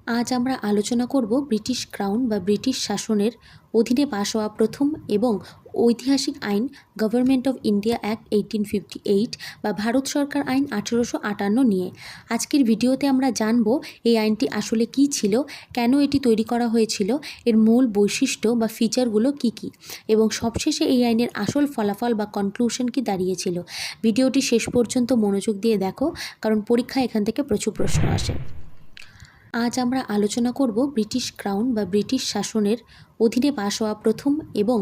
আজ আমরা আলোচনা করব ব্রিটিশ ক্রাউন বা ব্রিটিশ শাসনের অধীনে পাশ হওয়া প্রথম এবং ঐতিহাসিক আইন গভর্নমেন্ট অফ ইন্ডিয়া অ্যাক্ট 1858 বা ভারত সরকার আইন 1858 নিয়ে। আজকের ভিডিওতে আমরা জানব এই আইনটি আসলে কী ছিল, কেন এটি তৈরি করা হয়েছিল, এর মূল বৈশিষ্ট্য বা ফিচারগুলো কী কী, এবং সবশেষে এই আইনের আসল ফলাফল বা কনক্লুশন কি দাঁড়িয়েছিল। ভিডিওটি শেষ পর্যন্ত মনোযোগ দিয়ে দেখো, কারণ পরীক্ষায় এখান থেকে প্রচুর প্রশ্ন আসে। আজ আমরা আলোচনা করব ব্রিটিশ ক্রাউন বা ব্রিটিশ শাসনের অধীনে পাশ হওয়া প্রথম এবং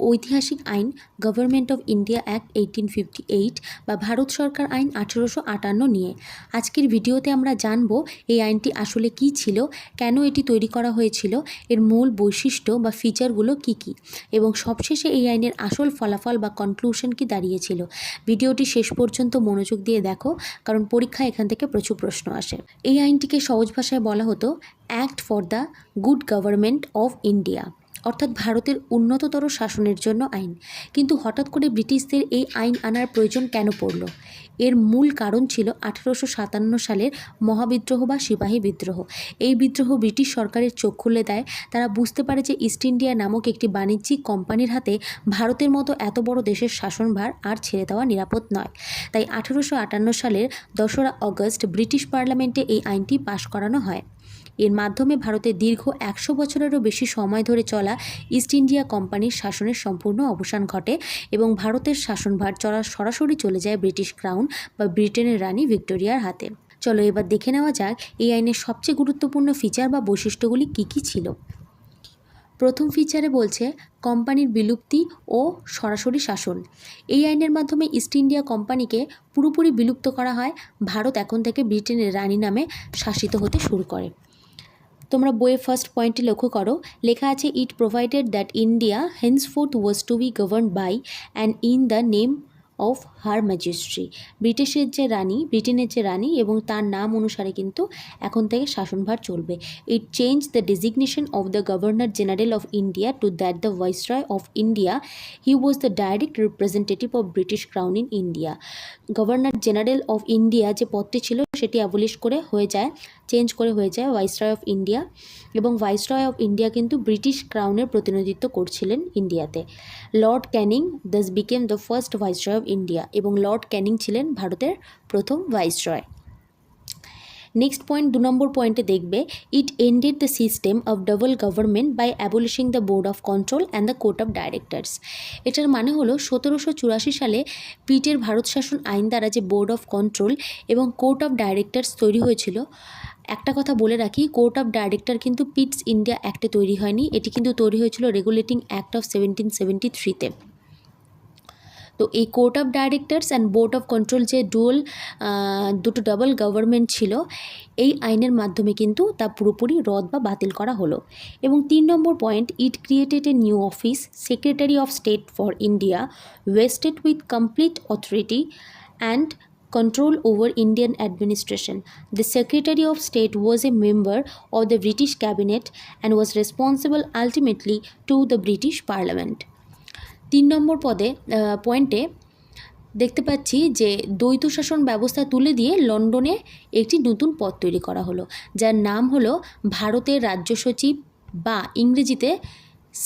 ঐতিহাসিক আইন গভর্নমেন্ট অফ ইন্ডিয়া অ্যাক্ট 1858 বা ভারত সরকার আইন 1858 নিয়ে। আজকের ভিডিওতে আমরা জানব এই আইনটি আসলে কী ছিল, কেন এটি তৈরি করা হয়েছিল, এর মূল বৈশিষ্ট্য বা ফিচারগুলো কী কী, এবং সবশেষে এই আইনের আসল ফলাফল বা কনক্লুশন কি দাঁড়িয়েছিল। ভিডিওটি শেষ পর্যন্ত মনোযোগ দিয়ে দেখো, কারণ পরীক্ষায় এখান থেকে প্রচুর প্রশ্ন আসে। এই আইনটিকে সহজ ভাষায় বলা হতো act for the good government of India, অর্থাৎ ভারতের উন্নততর শাসনের জন্য আইন। কিন্তু হঠাৎ করে ব্রিটিশদের এই আইন আনার প্রয়োজন কেন পড়ল? এর মূল কারণ ছিল 1857 সালের মহাবিদ্রোহ বা সিপাহী বিদ্রোহ। এই বিদ্রোহ ব্রিটিশ সরকারের চোখ খুলে দেয়। তারা বুঝতে পারে যে ইস্ট ইন্ডিয়া নামক একটি বাণিজ্যিক কোম্পানির হাতে ভারতের মতো এত বড় দেশের শাসনভার আর ছেড়ে দেওয়া নিরাপদ নয়। তাই 1858 সালের 2রা অগস্ট ব্রিটিশ পার্লামেন্টে এই আইনটি পাশ করানো হয়। এর মাধ্যমে ভারতে দীর্ঘ 100 বছরেরও বেশি সময় ধরে চলা ইস্ট ইন্ডিয়া কোম্পানির শাসনের সম্পূর্ণ অবসান ঘটে এবং ভারতের শাসনভার সরাসরি চলে যায় ব্রিটিশ ক্রাউন বা ব্রিটেনের রানী ভিক্টোরিয়ার হাতে। চলো এবার দেখে নেওয়া যাক এই আইনের সবচেয়ে গুরুত্বপূর্ণ ফিচার বা বৈশিষ্ট্যগুলি কী কী ছিল। প্রথম ফিচারে বলছে কোম্পানির বিলুপ্তি ও সরাসরি শাসন। এই আইনের মাধ্যমে ইস্ট ইন্ডিয়া কোম্পানিকে পুরোপুরি বিলুপ্ত করা হয়। ভারত এখন থেকে ব্রিটেনের রানী নামে শাসিত হতে শুরু করে। তোমরা বইয়ের ফার্স্ট পয়েন্টটি লক্ষ্য করো, লেখা আছে it provided that India henceforth was to be governed by and in the name of her majesty. ব্রিটেনের যে রানী এবং তার নাম অনুসারে কিন্তু এখন থেকে শাসনভার চলবে। It change the designation of the governor general of India to that the viceroy of India. He was the direct representative of British crown in India. Governor general of India যে পদটি ছিল সেটি চেঞ্জ করে হয়ে যায় viceroy of India, এবং viceroy of India কিন্তু British ক্রাউনের প্রতিনিধিত্ব করছিলেন ইন্ডিয়াতে। Lord Canning thus became the first viceroy of India, এবং লর্ড ক্যানিং ছিলেন ভারতের প্রথম ভাইসরয়। নেক্সট পয়েন্ট, 2 নম্বর পয়েন্টে দেখবে it ended the system of double government by abolishing the board of control and the court of directors. এটার মানে হলো 1784 সালে পিটের ভারত শাসন আইন দ্বারা যে বোর্ড অফ কন্ট্রোল এবং কোর্ট অফ ডাইরেক্টরস তৈরি হয়েছিল। একটা কথা বলে রাখি, কোর্ট অফ ডাইরেক্টর কিন্তু পিটস ইন্ডিয়া অ্যাক্টে তৈরি হয়নি, এটি কিন্তু তৈরি হয়েছিল রেগুলেটিং অ্যাক্ট অফ 1773-তে। তো এই court of directors and board of control যে দুটো ডাবল গভর্নমেন্ট ছিল, এই আইনের মাধ্যমে কিন্তু তা পুরোপুরি রদ বা বাতিল করা হলো। এবং 3 নম্বর point, it created a new office secretary of state for India vested with complete authority and control over Indian administration. The Secretary of State was a member of the British Cabinet and was responsible ultimately to the British Parliament. 3 নম্বর পয়েন্টে দেখতে পাচ্ছি যে দ্বৈত শাসন ব্যবস্থা তুলে দিয়ে লন্ডনে একটি নতুন পদ তৈরি করা হলো, যার নাম হলো ভারতের রাজ্য সচিব বা ইংরেজিতে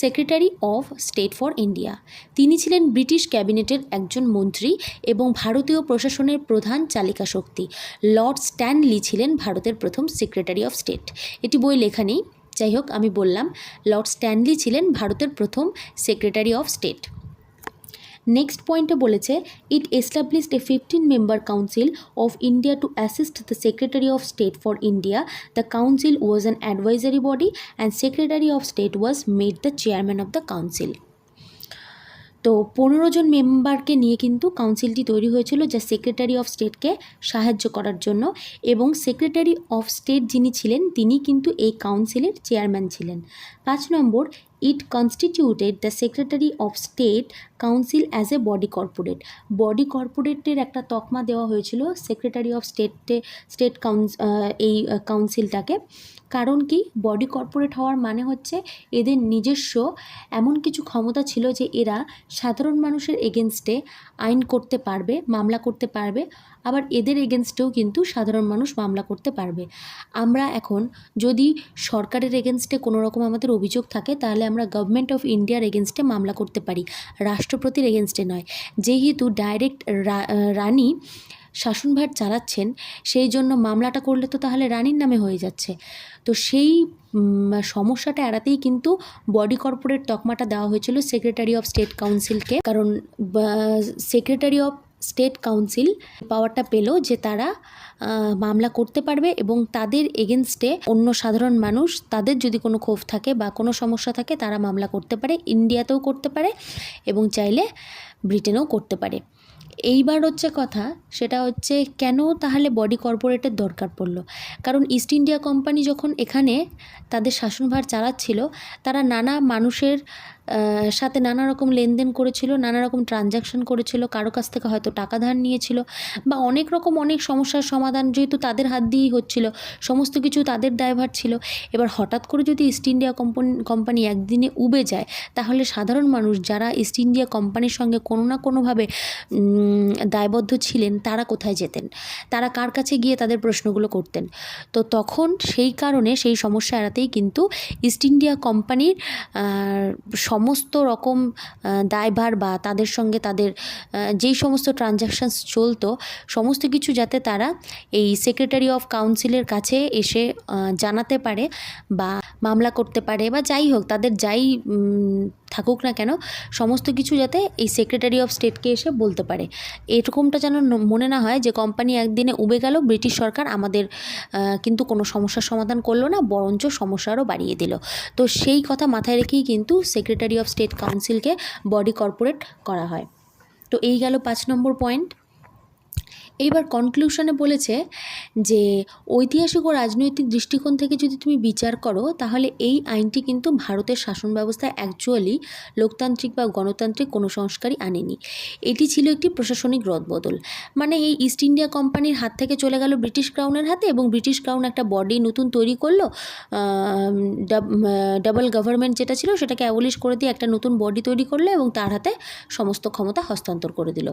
secretary of state for India. তিনি ছিলেন ব্রিটিশ ক্যাবিনেটের একজন মন্ত্রী এবং ভারতীয় প্রশাসনের প্রধান চালিকা শক্তি। লর্ড স্ট্যানলি ছিলেন ভারতের প্রথম সেক্রেটারি অফ স্টেট। এটি বই লেখা নেই, যাই হোক আমি বললাম লর্ড স্ট্যানলি ছিলেন ভারতের প্রথম সেক্রেটারি অফ স্টেট। নেক্সট পয়েন্টে বলেছে it established a 15-member council of India to assist the secretary of state for India. The council was an advisory body and secretary of state was made the chairman of the council. তো 15 জন মেম্বারকে নিয়ে কিন্তু কাউন্সিলটি তৈরি হয়েছিল, যা secretary of স্টেটকে সাহায্য করার জন্য, এবং সেক্রেটারি অফ স্টেট যিনি ছিলেন তিনি কিন্তু এই কাউন্সিলের চেয়ারম্যান ছিলেন। 5 নম্বর, it constituted the secretary of state council as a body corporate. Body কর্পোরেটের একটা তকমা দেওয়া হয়েছিল সেক্রেটারি অফ স্টেট এই কাউন্সিলটাকে। কারণ কি, বডি কর্পোরেট হওয়ার মানে হচ্ছে এদের নিজস্ব এমন কিছু ক্ষমতা ছিল যে এরা সাধারণ মানুষের এগেনস্টে আইন করতে পারবে, মামলা করতে পারবে, আবার এদের এগেনস্টেও কিন্তু সাধারণ মানুষ মামলা করতে পারবে। আমরা এখন যদি সরকারের এগেনস্টে কোনো রকম আমাদের অভিযোগ থাকে, তাহলে আমরা গভর্নমেন্ট অফ ইন্ডিয়ার এগেনস্টে মামলা করতে পারি, রাষ্ট্রপতির এগেনস্টে নয়। যেহেতু ডাইরেক্ট রানী শাসনভার চালাচ্ছেন, সেই জন্য মামলাটা করলে তো তাহলে রানীর নামে হয়ে যাচ্ছে। তো সেই সমস্যাটা এড়াতেই কিন্তু বডি কর্পোরেট তকমাটা দেওয়া হয়েছিল সেক্রেটারি অফ স্টেট কাউন্সিলকে। কারণ সেক্রেটারি অফ স্টেট কাউন্সিল পাওয়ারটা পেল যে তারা মামলা করতে পারবে এবং তাদের এগেনস্টে অন্য সাধারণ মানুষ, তাদের যদি কোনো ক্ষোভ থাকে বা কোনো সমস্যা থাকে, তারা মামলা করতে পারে, ইন্ডিয়াতেও করতে পারে এবং চাইলে ব্রিটেনেও করতে পারে। এইবার হচ্ছে কথা, সেটা হচ্ছে কেন তাহলে বডি কর্পোরেটের দরকার পড়লো। কারণ ইস্ট ইন্ডিয়া কোম্পানি যখন এখানে তাদের শাসনভার চালাচ্ছিল, তারা নানা মানুষের সাথে নানা রকম লেনদেন করেছিল, নানা রকম ট্রানজ্যাকশন করেছিল, কারো কাছ থেকে হয়তো টাকা ধার নিয়েছিল, বা অনেক সমস্যার সমাধান যেহেতু তাদের হাত দিয়েই হচ্ছিল, সমস্ত কিছু তাদের দায়ভার ছিল। এবার হঠাৎ করে যদি ইস্ট ইন্ডিয়া কোম্পানি একদিনে উবে যায়, তাহলে সাধারণ মানুষ যারা ইস্ট ইন্ডিয়া কোম্পানির সঙ্গে কোনো না কোনোভাবে দায়বদ্ধ ছিলেন, তারা কোথায় যেতেন, তারা কার কাছে গিয়ে তাদের প্রশ্নগুলো করতেন। তো তখন সেই কারণে সেই সমস্যা এড়াতেই কিন্তু ইস্ট ইন্ডিয়া কোম্পানির সমস্ত রকম দায়ভার বা তাদের সঙ্গে তাদের যেই সমস্ত ট্রানজ্যাকশানস চলতো, সমস্ত কিছু যাতে তারা এই সেক্রেটারি অফ কাউন্সিলের কাছে এসে জানাতে পারে বা মামলা করতে পারে, বা যাই হোক তাদের যাই থাকুক না কেন, সমস্ত কিছু যাতে এই সেক্রেটারি অফ স্টেটকে এসে বলতে পারে। এরকমটা যেন মনে না হয় যে কোম্পানি একদিনে উবে গেল, ব্রিটিশ সরকার আমাদের কিন্তু কোনো সমস্যার সমাধান করলো না, বরঞ্চ সমস্যা আরও বাড়িয়ে দিল। তো সেই কথা মাথায় রেখেই কিন্তু সেক্রেটারি অফ স্টেট কাউন্সিলকে বডি কর্পোরেট করা হয়। তো এই গেল 5 নম্বর পয়েন্ট। এইবার কনক্লুশনে বলেছে যে ঐতিহাসিক ও রাজনৈতিক দৃষ্টিকোণ থেকে যদি তুমি বিচার করো, তাহলে এই আইনটি কিন্তু ভারতের শাসন ব্যবস্থায় অ্যাকচুয়ালি লোকতান্ত্রিক বা গণতান্ত্রিক কোনো সংস্কারই আনেনি। এটি ছিল একটি প্রশাসনিক রদবদল। মানে এই ইস্ট ইন্ডিয়া কোম্পানির হাত থেকে চলে গেল ব্রিটিশ ক্রাউনের হাতে, এবং ব্রিটিশ ক্রাউন একটা বডি নতুন তৈরি করলো, ডাবল গভর্নমেন্ট যেটা ছিল সেটাকে অ্যাবলিশ করে দিয়ে একটা নতুন বডি তৈরি করলো এবং তার হাতে সমস্ত ক্ষমতা হস্তান্তর করে দিল।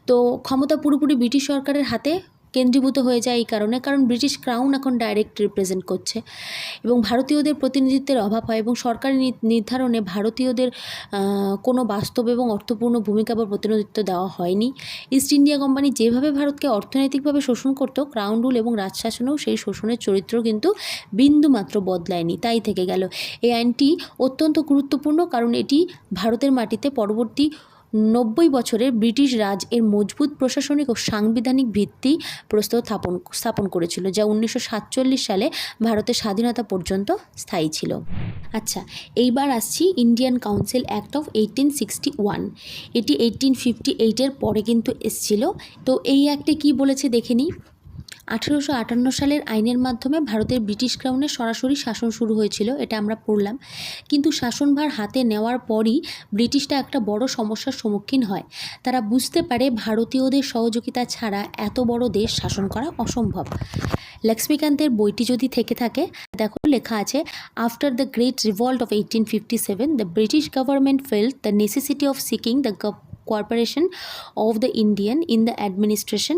তো ক্ষমতা পুরোপুরি ব্রিটিশ সরকারের হাতে কেন্দ্রীভূত হয়ে যায় এই কারণে, কারণ ব্রিটিশ ক্রাউন এখন ডাইরেক্ট রিপ্রেজেন্ট করছে এবং ভারতীয়দের প্রতিনিধিত্বের অভাব হয়, এবং সরকারি নির্ধারণে ভারতীয়দের কোনো বাস্তব এবং অর্থপূর্ণ ভূমিকা বা প্রতিনিধিত্ব দেওয়া হয়নি। ইস্ট ইন্ডিয়া কোম্পানি যেভাবে ভারতকে অর্থনৈতিকভাবে শোষণ করত, ক্রাউন রুল এবং রাজশাসনেও সেই শোষণের চরিত্র কিন্তু বিন্দুমাত্র বদলায়নি, তাই থেকে গেল। এই আইনটি অত্যন্ত গুরুত্বপূর্ণ, কারণ এটি ভারতের মাটিতে পরবর্তী 90 বছরের ব্রিটিশ রাজ এর মজবুত প্রশাসনিক ও সাংবিধানিক ভিত্তি স্থাপন করেছিল, যা 1947 সালে ভারতের স্বাধীনতা পর্যন্ত স্থায়ী ছিল। আচ্ছা, এইবার আসছি ইন্ডিয়ান কাউন্সিল অ্যাক্ট অফ 1861। এটি 1858-এর পরে কিন্তু এসেছিল। তো এই অ্যাক্টে কি বলেছে দেখে নিই। 1858 সালের আইনের মাধ্যমে ভারতের ব্রিটিশ ক্রাউনের সরাসরি শাসন শুরু হয়েছিল, এটা আমরা পড়লাম। কিন্তু শাসনভার হাতে নেওয়ার পরই ব্রিটিশরা একটা বড় সমস্যার সম্মুখীন হয়। তারা বুঝতে পারে ভারতীয়দের সহযোগিতা ছাড়া এত বড় দেশ শাসন করা অসম্ভব। লক্ষ্মীকান্তের বইটি যদি থেকে থাকে, দেখো লেখা আছে, after the great revolt of 1857 the British government felt the necessity of seeking the cooperation of the Indian in the administration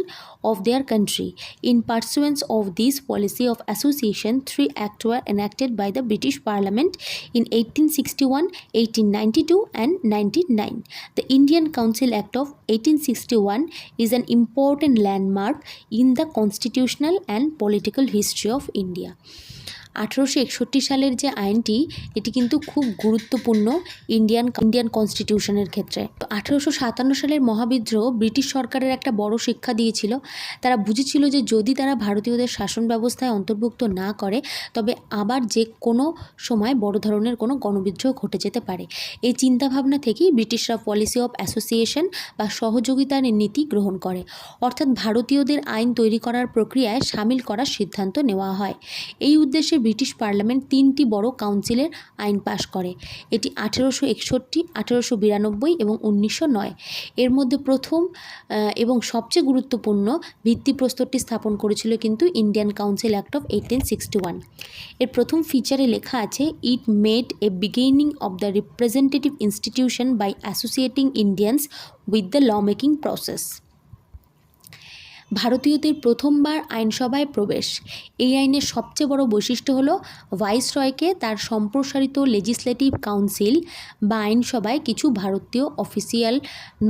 of their country. In pursuance of this policy of association, 3 acts were enacted by the British Parliament in 1861, 1892 and 1909. The Indian Council Act of 1861 is an important landmark in the constitutional and political history of India. 1861 সালের যে আইনটি, এটি কিন্তু খুব গুরুত্বপূর্ণ Indian কনস্টিটিউশনের ক্ষেত্রে। তো 1857 সালের মহাবিদ্রোহ ব্রিটিশ সরকারের একটা বড় শিক্ষা দিয়েছিল। তারা বুঝেছিল যে যদি তারা ভারতীয়দের শাসন ব্যবস্থায় অন্তর্ভুক্ত না করে, তবে আবার যে কোনো সময় বড় ধরনের কোনো গণবিদ্রোহ ঘটে যেতে পারে। এই চিন্তাভাবনা থেকেই ব্রিটিশরা পলিসি অফ অ্যাসোসিয়েশন বা সহযোগিতার নীতি গ্রহণ করে, অর্থাৎ ভারতীয়দের আইন তৈরি করার প্রক্রিয়ায় সামিল করার সিদ্ধান্ত নেওয়া হয়। এই উদ্দেশ্যে ব্রিটিশ পার্লামেন্ট 3টি বড় কাউন্সিলের আইন পাশ করে। এটি 1861, 1892 এবং 1909। এর মধ্যে প্রথম এবং সবচেয়ে গুরুত্বপূর্ণ ভিত্তিপ্রস্তরটি স্থাপন করেছিল কিন্তু ইন্ডিয়ান কাউন্সিল অ্যাক্ট অফ 1861। এর প্রথম ফিচারে লেখা আছে, it made a beginning of the representative institution by associating Indians with the law making process. ভারতীয়দের প্রথমবার আইনসভায় প্রবেশ। এই আইনের সবচেয়ে বড় বৈশিষ্ট্য হলো ভাইসরয়কে তার সম্প্রসারিত লেজিসলেটিভ কাউন্সিল বা আইনসভায় কিছু ভারতীয় অফিসিয়াল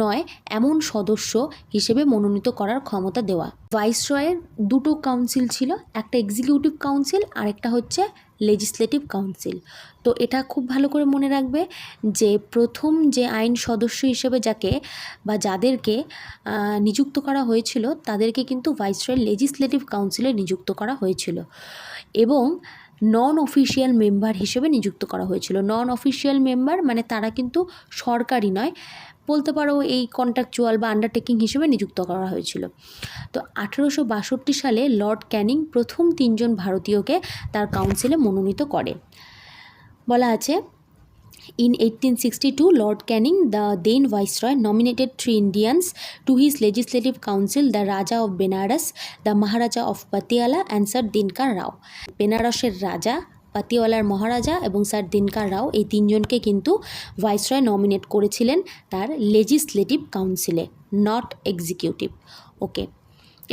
নয় এমন সদস্য হিসেবে মনোনীত করার ক্ষমতা দেওয়া। ভাইসরয়ের দুটো কাউন্সিল ছিল, একটা এক্সিকিউটিভ কাউন্সিল আর একটা হচ্ছে লেজিসলেটিভ কাউন্সিল। তো এটা খুব ভালো করে মনে রাখবে যে প্রথম যে আইন সদস্য হিসেবে যাকে বা যাদেরকে নিযুক্ত করা হয়েছিল তাদেরকে কিন্তু ভাইসরয়ের লেজিসলেটিভ কাউন্সিলে নিযুক্ত করা হয়েছিল এবং নন অফিসিয়াল মেম্বার হিসেবে নিযুক্ত করা হয়েছিল। নন অফিসিয়াল মেম্বার মানে তারা কিন্তু সরকারি নয়, বলতে পারো এই কন্ট্রাকচুয়াল বা আন্ডারটেকিং হিসেবে নিযুক্ত করা হয়েছিল। তো 1862 সালে লর্ড ক্যানিং প্রথম 3 জন ভারতীয়কে তার কাউন্সিলে মনোনীত করে। বলা আছে, in 1862, Lord Canning, the then Viceroy, nominated 3 Indians to his legislative council, the Raja of Benares, the Maharaja of Patiala and Sir Dinkar Rao. বেনারসের রাজা, পাতিয়ালার মহারাজা এবং স্যার দিনকার রাও এই 3 জনকে কিন্তু ভাইসরয় নমিনেট করেছিলেন তার লেজিসলেটিভ কাউন্সিলে, নট এক্সিকিউটিভ। ওকে,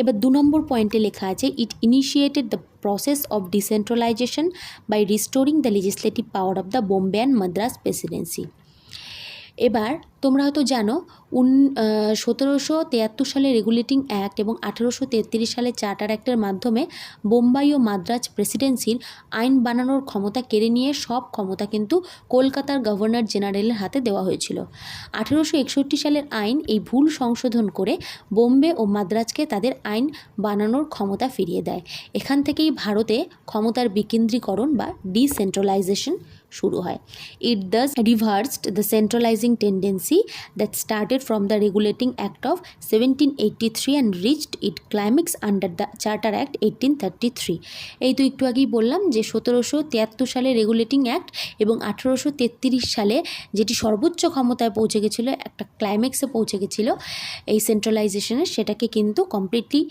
এবার 2 নম্বর পয়েন্টে লেখা আছে, it initiated the process of decentralization by restoring the legislative power of the Bombay and Madras presidency. এবার তোমরা হয়তো জানো 1773 সালে রেগুলেটিং অ্যাক্ট এবং 1833 সালে চার্টার অ্যাক্টের মাধ্যমে বোম্বাই ও মাদ্রাজ প্রেসিডেন্সির আইন বানানোর ক্ষমতা কেড়ে নিয়ে সব ক্ষমতা কিন্তু কলকাতার গভর্নর জেনারেলের হাতে দেওয়া হয়েছিল। 1861 সালের আইন এই ভুল সংশোধন করে বোম্বে ও মাদ্রাজকে তাদের আইন বানানোর ক্ষমতা ফিরিয়ে দেয়। এখান থেকেই ভারতে ক্ষমতার বিকেন্দ্রীকরণ বা ডিসেন্ট্রালাইজেশন শুরু হয়। It thus reversed the centralizing tendency that started from the Regulating Act of 1783 and reached its climax under the Charter Act 1833. এই তো একটু আগেই বললাম যে 1773 সালে রেগুলেটিং অ্যাক্ট এবং 1833 সালে যেটি সর্বোচ্চ ক্ষমতায় পৌঁছে গেছিলো, একটা ক্লাইম্যাক্সে পৌঁছে গেছিলো এই সেন্ট্রালাইজেশনের, সেটাকে কিন্তু কমপ্লিটলি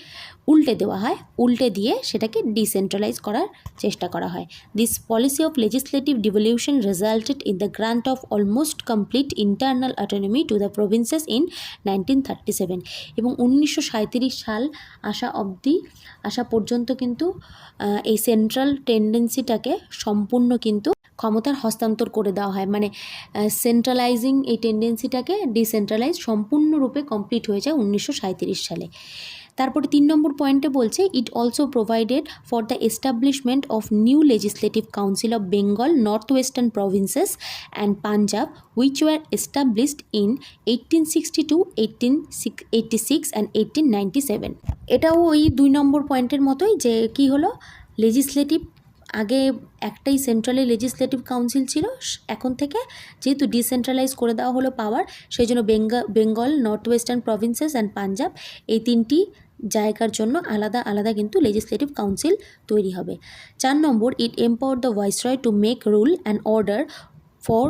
উল্টে দেওয়া হয়, উল্টে দিয়ে সেটাকে ডিসেন্ট্রালাইজ করার চেষ্টা করা হয়। This policy of legislative devolution resulted in the grant of almost complete internal autonomy to the provinces in 1937 এবং 1937 সাল আসা পর্যন্ত কিন্তু এই সেন্ট্রাল টেন্ডেন্সিটাকে সম্পূর্ণ কিন্তু ক্ষমতার হস্তান্তর করে দেওয়া হয়, মানে সেন্ট্রালাইজিং এই টেন্ডেন্সিটাকে ডিসেন্ট্রালাইজ সম্পূর্ণরূপে কমপ্লিট হয়ে যায় 1937 সালে। তারপরে 3 নম্বর পয়েন্টে বলছে, ইট also provided for the establishment of new legislative council of Bengal, north western provinces and Punjab which were established in 1862, 1886 and 1897. এটাও ওই 2 নম্বর পয়েন্টের মতোই যে কি হলো, লেজিসলেটিভ আগে একটাই সেন্ট্রালি লেজিসলেটিভ কাউন্সিল ছিল, এখন থেকে যেহেতু ডিসেন্ট্রালাইজ করে দেওয়া হলো পাওয়ার, সেই জন্য Bengal, north western provinces and Punjab এই 3টি জায়গার জন্য আলাদা আলাদা কিন্তু লেজিসলেটিভ কাউন্সিল তৈরি হবে। 4 নম্বর, it empower the viceroy to make rule and order for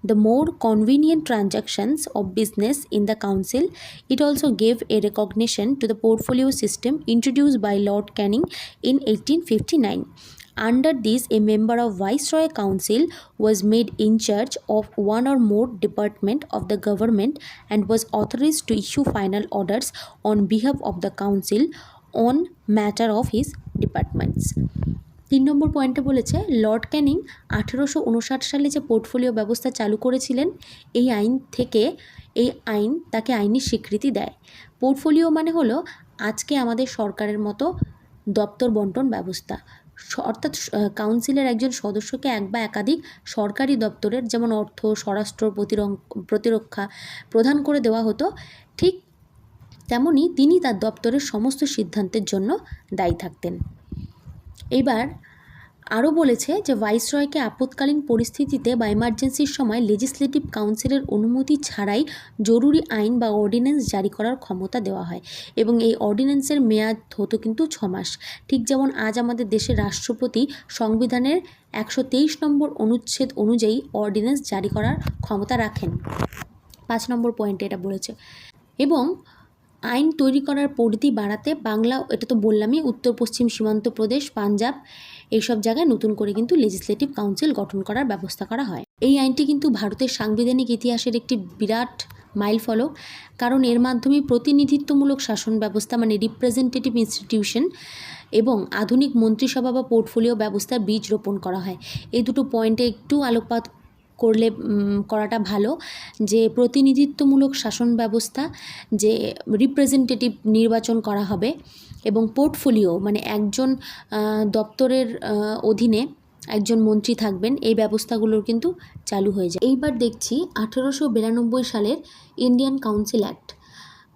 the more convenient transactions of business in the council. It also gave a recognition to the portfolio system introduced by Lord Canning in 1859. Under this, a member of Viceroy Council was made in charge of one or more department of the government and was authorized to issue final orders on behalf of the council on matter of his departments. 3 নম্বর পয়েন্টে বলেছে, Lord Canning 1859 সালে যে portfolio ব্যবস্থা চালু করেছিলেন, এই আইন তাকে আইনি স্বীকৃতি দেয়। পোর্টফোলিও মানে হলো আজকে আমাদের সরকারের মতো দপ্তর বন্টন ব্যবস্থা, অর্থাৎ কাউন্সিলের একজন সদস্যকে এক বা একাধিক সরকারি দপ্তরের, যেমন অর্থ, স্বরাষ্ট্র, প্রতিরক্ষা প্রদান করে দেওয়া হতো, ঠিক তেমনি তিনি তার দপ্তরের সমস্ত সিদ্ধান্তের জন্য দায়ী থাকতেন। এবার আরও বলেছে যে ভাইসরয়কে আপৎকালীন পরিস্থিতিতে বা এমার্জেন্সির সময় লেজিসলেটিভ কাউন্সিলের অনুমতি ছাড়াই জরুরি আইন বা অর্ডিন্যান্স জারি করার ক্ষমতা দেওয়া হয় এবং এই অর্ডিন্যান্সের মেয়াদ হতো কিন্তু 6 মাস। ঠিক যেমন আজ আমাদের দেশের রাষ্ট্রপতি সংবিধানের 123 নম্বর অনুচ্ছেদ অনুযায়ী অর্ডিন্যান্স জারি করার ক্ষমতা রাখেন। 5 নম্বর পয়েন্টে এটা বলেছে। এবং আইন তৈরি করার পরিধি বাড়াতে বাংলা, এটা তো বললামই, উত্তর পশ্চিম সীমান্ত প্রদেশ, পাঞ্জাব, এইসব জায়গায় নতুন করে কিন্তু লেজিসলেটিভ কাউন্সিল গঠন করার ব্যবস্থা করা হয়। এই আইনটি কিন্তু ভারতের সাংবিধানিক ইতিহাসের একটি বিরাট মাইল ফলক, কারণ এর মাধ্যমে প্রতিনিধিত্বমূলক শাসন ব্যবস্থা মানে রিপ্রেজেন্টেটিভ ইনস্টিটিউশন এবং আধুনিক মন্ত্রিসভা বা পোর্টফোলিও ব্যবস্থার বীজ রোপণ করা হয়। এই দুটো পয়েন্টে একটু আলোকপাত করাটা ভালো, যে প্রতিনিধিত্বমূলক শাসন ব্যবস্থা, যে রিপ্রেজেন্টেটিভ নির্বাচন করা হবে এবং পোর্টফোলিও মানে একজন দপ্তরের অধীনে একজন মন্ত্রী থাকবেন, এই ব্যবস্থাগুলোর কিন্তু চালু হয়ে যায়। এইবার দেখছি 1892 সালের ইন্ডিয়ান কাউন্সিল অ্যাক্ট।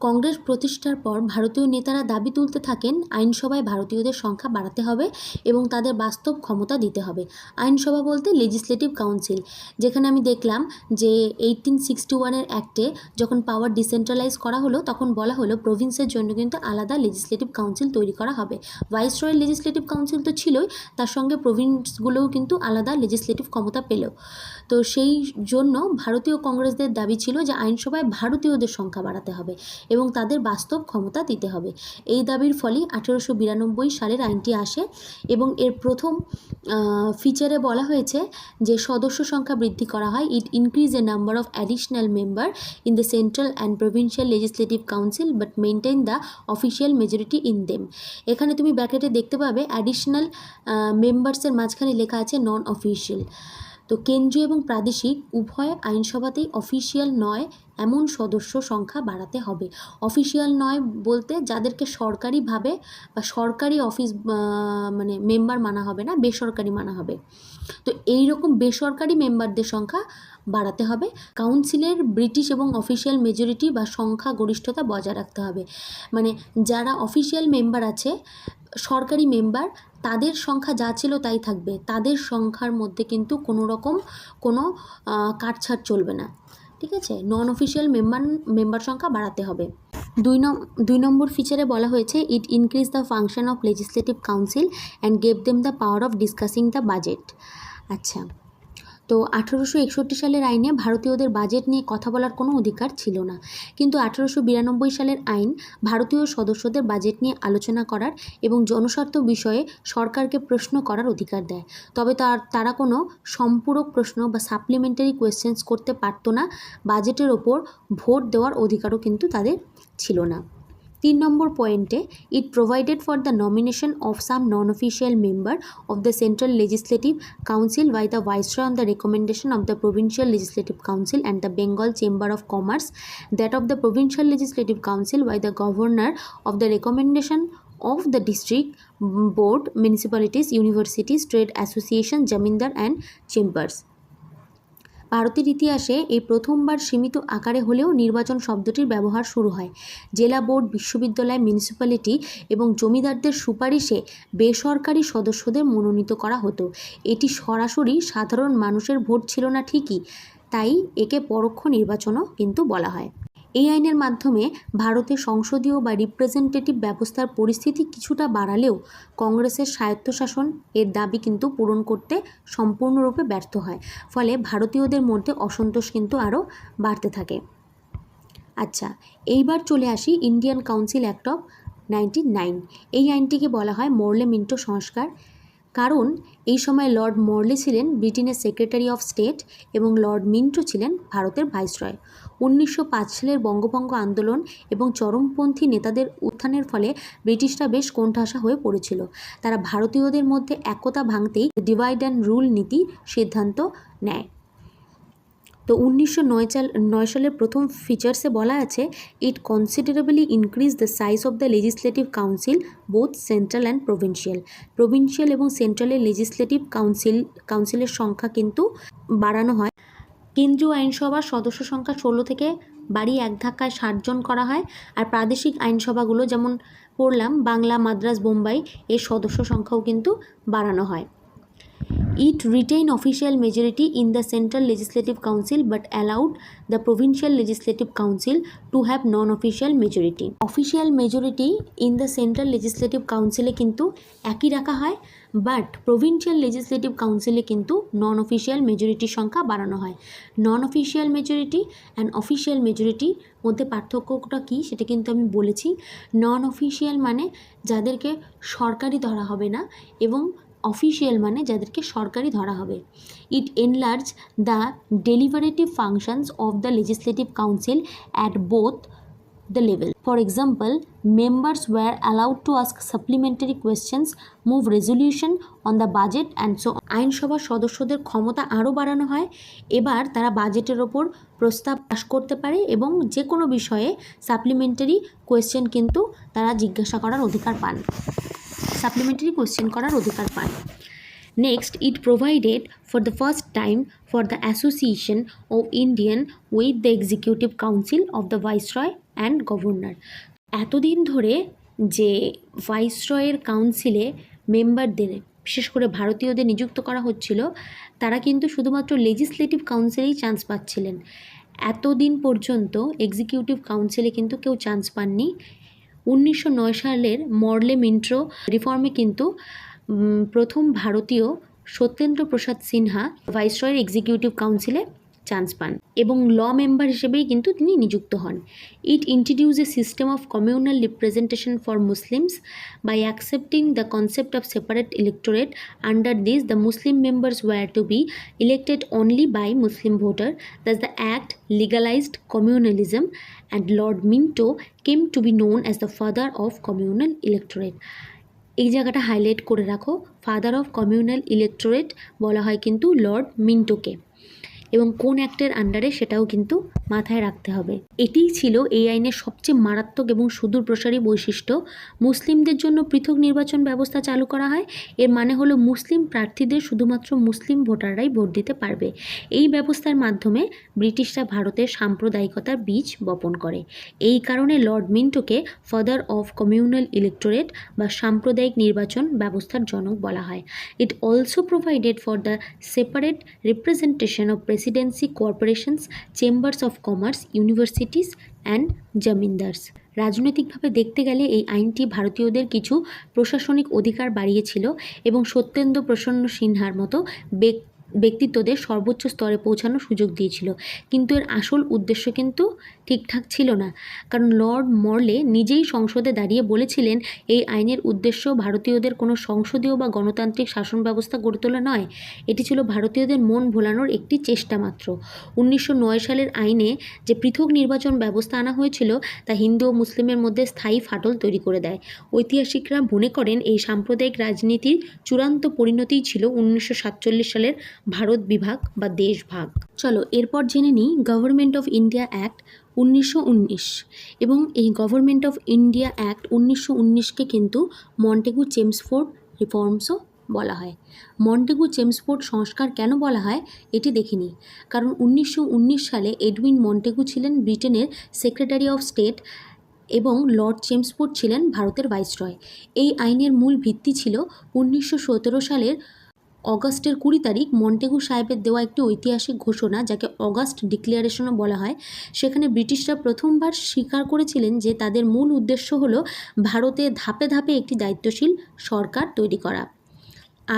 কংগ্রেস প্রতিষ্ঠার পর ভারতীয় নেতারা দাবি তুলতে থাকেন আইনসভায় ভারতীয়দের সংখ্যা বাড়াতে হবে এবং তাদের বাস্তব ক্ষমতা দিতে হবে। আইনসভা বলতে লেজিসলেটিভ কাউন্সিল, যেখানে আমি দেখলাম যে 1861-এর অ্যাক্টে যখন পাওয়ার ডিসেন্ট্রালাইজ করা হলো তখন বলা হলো প্রভিন্সের জন্য কিন্তু আলাদা লেজিসলেটিভ কাউন্সিল তৈরি করা হবে। ভাইসরয়ের লেজিসলেটিভ কাউন্সিল তো ছিলই, তার সঙ্গে প্রভিন্সগুলোও কিন্তু আলাদা লেজিসলেটিভ ক্ষমতা পেল। তো সেই জন্য ভারতীয় কংগ্রেসদের দাবি ছিল যে আইনসভায় ভারতীয়দের সংখ্যা বাড়াতে হবে এবং তাদের বাস্তব ক্ষমতা দিতে হবে। এই দাবির ফলেই 1892 সালের আইনটি আসে এবং এর প্রথম ফিচারে বলা হয়েছে যে সদস্য সংখ্যা বৃদ্ধি করা হয়। It increase a number of additional member in the central and provincial legislative council but maintain the official majority in them. এখানে তুমি ব্র্যাকেটে দেখতে পাবে অ্যাডিশনাল মেম্বার্সের মাঝখানে লেখা আছে নন অফিসিয়াল। তো কেন্দ্রীয় এবং প্রাদেশিক উভয় আইনসভাতেই অফিসিয়াল নয় এমন সদস্য সংখ্যা বাড়াতে হবে। অফিসিয়াল নয় বলতে যাদেরকে সরকারিভাবে বা সরকারি অফিস মানে মেম্বার মানা হবে না, বেসরকারি মানা হবে। তো এই রকম বেসরকারি মেম্বারদের সংখ্যা বাড়াতে হবে। কাউন্সিলের ব্রিটিশ এবং অফিসিয়াল মেজরিটি বা সংখ্যা গরিষ্ঠতা বজায় রাখতে হবে। মানে যারা অফিসিয়াল মেম্বার আছে, সরকারি মেম্বার, তাদের সংখ্যা যা ছিল তাই থাকবে, তাদের সংখ্যার মধ্যে কিন্তু কোনো কাটছাট চলবে না, ঠিক আছে। নন অফিসিয়াল মেম্বার সংখ্যা বাড়াতে হবে। দুই নম্বর ফিচারে বলা হয়েছে it increase the function of legislative council and gave them the power of discussing the budget. আচ্ছা, তো 1861 সালের আইনে ভারতীয়দের বাজেট নিয়ে কথা বলার কোনো অধিকার ছিল না, কিন্তু 1892 সালের আইন ভারতীয় সদস্যদের বাজেট নিয়ে আলোচনা করার এবং জনস্বার্থ বিষয়ে সরকারকে প্রশ্ন করার অধিকার দেয়। তবে তারা কোনো সম্পূরক প্রশ্ন বা সাপ্লিমেন্টারি কোয়েশ্চেন্স করতে পারতো না। বাজেটের ওপর ভোট দেওয়ার অধিকারও কিন্তু তাদের ছিল না। 3 নম্বর পয়েন্টে it provided for the nomination of some non official member of the central legislative council by the viceroy on the recommendation of the provincial legislative council and the Bengal chamber of commerce, that of the provincial legislative council by the governor of the recommendation of the district board, municipalities, universities, trade association, jamindar and chambers। ভারতের ইতিহাসে এই প্রথমবার সীমিত আকারে হলেও নির্বাচন শব্দটির ব্যবহার শুরু হয়। জেলা বোর্ড, বিশ্ববিদ্যালয়, মিউনিসিপ্যালিটি এবং জমিদারদের সুপারিশে বেসরকারি সদস্যদের মনোনীত করা হতো। এটি সরাসরি সাধারণ মানুষের ভোট ছিল না ঠিকই, তাই একে পরোক্ষ নির্বাচনও কিন্তু বলা হয়। এই আইনের মাধ্যমে ভারতের সংসদীয় বা রিপ্রেজেন্টেটিভ ব্যবস্থার পরিস্থিতি কিছুটা বাড়ালেও কংগ্রেসের স্বায়ত্তশাসন এর দাবি কিন্তু পূরণ করতে সম্পূর্ণরূপে ব্যর্থ হয়। ফলে ভারতীয়দের মধ্যে অসন্তোষ কিন্তু আরও বাড়তে থাকে। আচ্ছা, এইবার চলে আসি ইন্ডিয়ান কাউন্সিল অ্যাক্ট অফ 1909। এই আইনটিকে বলা হয় মরলে মিন্টো সংস্কার, কারণ এই সময় লর্ড মরলে ছিলেন ব্রিটেনের সেক্রেটারি অফ স্টেট এবং লর্ড মিন্টো ছিলেন ভারতের ভাইসরয়। 1905 সালের বঙ্গভঙ্গ আন্দোলন এবং চরমপন্থী নেতাদের উত্থানের ফলে ব্রিটিশরা বেশ কোণঠাসা হয়ে পড়েছিল। তারা ভারতীয়দের মধ্যে একতা ভাঙতেই ডিভাইড অ্যান্ড রুল নীতি সিদ্ধান্ত নেয়। তো 1909 সালের প্রথম ফিচার্সে বলা আছে it considerably increase the size of the legislative council both central and provincial এবং সেন্ট্রালের লেজিসলেটিভ কাউন্সিলের সংখ্যা কিন্তু বাড়ানো হয়। কেন্দ্রীয় আইনসভার সদস্য সংখ্যা 16 থেকে বাড়িয়ে এক ধাক্কায় 60 জন করা হয়। আর প্রাদেশিক আইনসভাগুলো যেমন পড়লাম বাংলা, মাদ্রাজ, বোম্বাই, এর সদস্য সংখ্যাও কিন্তু বাড়ানো হয়। It retained official majority in the Central Legislative Council but allowed the Provincial Legislative Council to have non-official majority. Official majority in the Central Legislative Council এ কিন্তু একই রাখা হয়, বাট প্রভিন্সিয়াল লেজিসলেটিভ কাউন্সিলে কিন্তু নন অফিসিয়াল মেজরিটির সংখ্যা বাড়ানো হয়। Non official majority and official মেজরিটির মধ্যে পার্থক্যটা কী সেটা কিন্তু আমি বলেছি। নন অফিসিয়াল মানে যাদেরকে সরকারি ধরা হবে না, এবং অফিসিয়াল মানে যাদেরকে সরকারি ধরা হবে। It enlarge the deliberative functions of the legislative council at both the level. For example, members were allowed to ask supplementary questions, move resolution on the budget and so on. আইনসভার সদস্যদের ক্ষমতা আরও বাড়ানো হয়। এবার তারা বাজেটের ওপর প্রস্তাব পাশ করতে পারে এবং যে কোনো বিষয়ে সাপ্লিমেন্টারি কোয়েশ্চেন কিন্তু তারা জিজ্ঞাসা করার অধিকার পান, সাপ্লিমেন্টারি কোয়েশ্চেন করার অধিকার পান। Next, it provided for the first time for the association of Indian with the Executive Council of the Viceroy and Governor. এতদিন ধরে যে ভাইসরয়ের কাউন্সিলে মেম্বারদের, বিশেষ করে ভারতীয়দের নিযুক্ত করা হচ্ছিল, তারা কিন্তু শুধুমাত্র লেজিসলেটিভ কাউন্সিলেই চান্স পাচ্ছিলেন। এতদিন পর্যন্ত এক্সিকিউটিভ কাউন্সিলে কিন্তু কেউ চান্স পাননি। 1909 সালের মর্লে মিন্টো রিফর্মে কিন্তু প্রথম ভারতীয় সত্যেন্দ্র প্রসাদ সিনহা ভাইসরয়ের এক্সিকিউটিভ কাউন্সিলে চান্স পান এবং ল মেম্বার হিসেবেই কিন্তু তিনি নিযুক্ত হন। It introduce a system of communal representation for Muslims by accepting the concept of separate electorate. Under this the Muslim members were to be elected only by Muslim voter. Thus the act legalized communalism and Lord Minto came to be known as the father of communal electorate. এই জায়গাটা highlight করে রাখো, father of communal ইলেক্টোরেট বলা হয় কিন্তু Lord মিন্টোকে, এবং কোন অ্যাক্টের আন্ডারে সেটাও কিন্তু মাথায় রাখতে হবে। এটিই ছিল এই আইনের সবচেয়ে মারাত্মক এবং সুদূরপ্রসারী বৈশিষ্ট্য। মুসলিমদের জন্য পৃথক নির্বাচন ব্যবস্থা চালু করা হয়। এর মানে হলো মুসলিম প্রার্থীদের শুধুমাত্র মুসলিম ভোটাররাই ভোট দিতে পারবে। এই ব্যবস্থার মাধ্যমে ব্রিটিশরা ভারতের সাম্প্রদায়িকতার বীজ বপন করে। এই কারণে লর্ড মিন্টোকে ফাদার অফ কমিউনাল ইলেক্টোরেট বা সাম্প্রদায়িক নির্বাচন ব্যবস্থার জনক বলা হয়। It also provided for the separate representation of presidency, corporations, chambers of commerce, universities and zamindars. রাজনৈতিকভাবে দেখতে গেলে এই আইনটি ভারতীয়দের কিছু প্রশাসনিক অধিকার বাড়িয়েছিল এবং সত্যেন্দ্র প্রসন্ন সিনহার মতো ব্যক্তিত্বদের সর্বোচ্চ স্তরে পৌঁছানোর সুযোগ দিয়েছিল, কিন্তু এর আসল উদ্দেশ্য কিন্তু ঠিকঠাক ছিল না। কারণ লর্ড মর্লে নিজেই সংসদে দাঁড়িয়ে বলেছিলেন এই আইনের উদ্দেশ্য ভারতীয়দের কোনো সংসদীয় বা গণতান্ত্রিক শাসন ব্যবস্থা গড়ে তোলা নয়, এটি ছিল ভারতীয়দের মন ভোলানোর একটি চেষ্টা মাত্র। 1909 সালের আইনে যে পৃথক নির্বাচন ব্যবস্থা আনা হয়েছিল তা হিন্দু ও মুসলিমের মধ্যে স্থায়ী ফাটল তৈরি করে দেয়। ঐতিহাসিকরা মনে করেন এই সাম্প্রদায়িক রাজনীতির চূড়ান্ত পরিণতিই ছিল 1947 সালের ভারত বিভাগ বা দেশভাগ। চলো এরপর জেনে নিই গভর্নমেন্ট অফ ইন্ডিয়া অ্যাক্ট 1919। এবং এই গভর্নমেন্ট অফ ইন্ডিয়া অ্যাক্ট 1919কে কিন্তু মন্টেগু চেমসফোর্ড রিফর্মসও বলা হয়। মন্টেগু চেমসফোর্ড সংস্কার কেন বলা হয় এটি দেখে নিই। কারণ 1919 সালে এডউইন মন্টেগু ছিলেন ব্রিটেনের সেক্রেটারি অফ স্টেট এবং লর্ড চেমসফোর্ড ছিলেন ভারতের ভাইসরয়। এই আইনের মূল ভিত্তি ছিল 1917 সালের অগাস্টের 20 তারিখ মন্টেগু সাহেবের দেওয়া একটি ঐতিহাসিক ঘোষণা, যাকে অগাস্ট ডিক্লারেশনও বলা হয়। সেখানে ব্রিটিশরা প্রথমবার স্বীকার করেছিলেন যে তাদের মূল উদ্দেশ্য হলো ভারতে ধাপে ধাপে একটি দায়িত্বশীল সরকার তৈরি করা,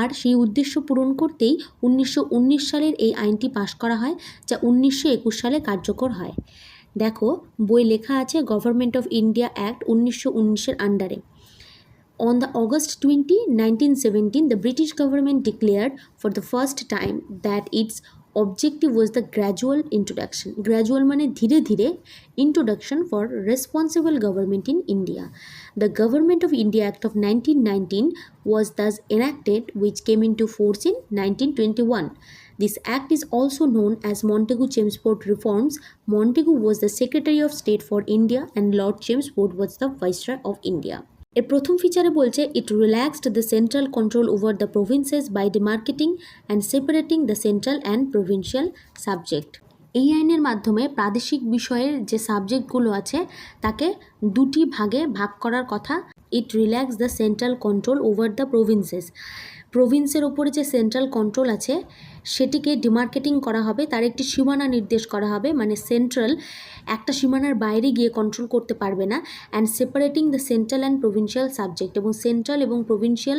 আর সেই উদ্দেশ্য পূরণ করতেই 1919 সালের এই আইনটি পাশ করা হয়, যা 1921 সালে কার্যকর হয়। দেখো বই লেখা আছে গভর্নমেন্ট অফ ইন্ডিয়া অ্যাক্ট 1919-এর আন্ডারে। On the August 20, 1917, the British government declared for the first time that its objective was the gradual introduction. Gradual মানে ধীরে ধীরে, introduction for responsible government in India. The Government of India Act of 1919 was thus enacted, which came into force in 1921. This act is also known as Montagu-Chelmsford Reforms. Montagu was the Secretary of State for India and Lord Chelmsford was the Viceroy of India. এর প্রথম ফিচারে বলছে it relaxed the central control over the provinces by demarcating and separating the central and provincial subject. এই আইনের মাধ্যমে প্রাদেশিক বিষয়ের যে সাবজেক্টগুলো আছে তাকে দুটি ভাগে ভাগ করার কথা। It relax the central control over the provinces, প্রভিন্সের ওপরে যে সেন্ট্রাল কন্ট্রোল আছে সেটিকে ডিমার্কেটিং করা হবে, তার একটি সীমানা নির্দেশ করা হবে, মানে সেন্ট্রাল একটা সীমানার বাইরে গিয়ে কন্ট্রোল করতে পারবে না। And separating the central and provincial subject, এবং সেন্ট্রাল এবং প্রভিন্সিয়াল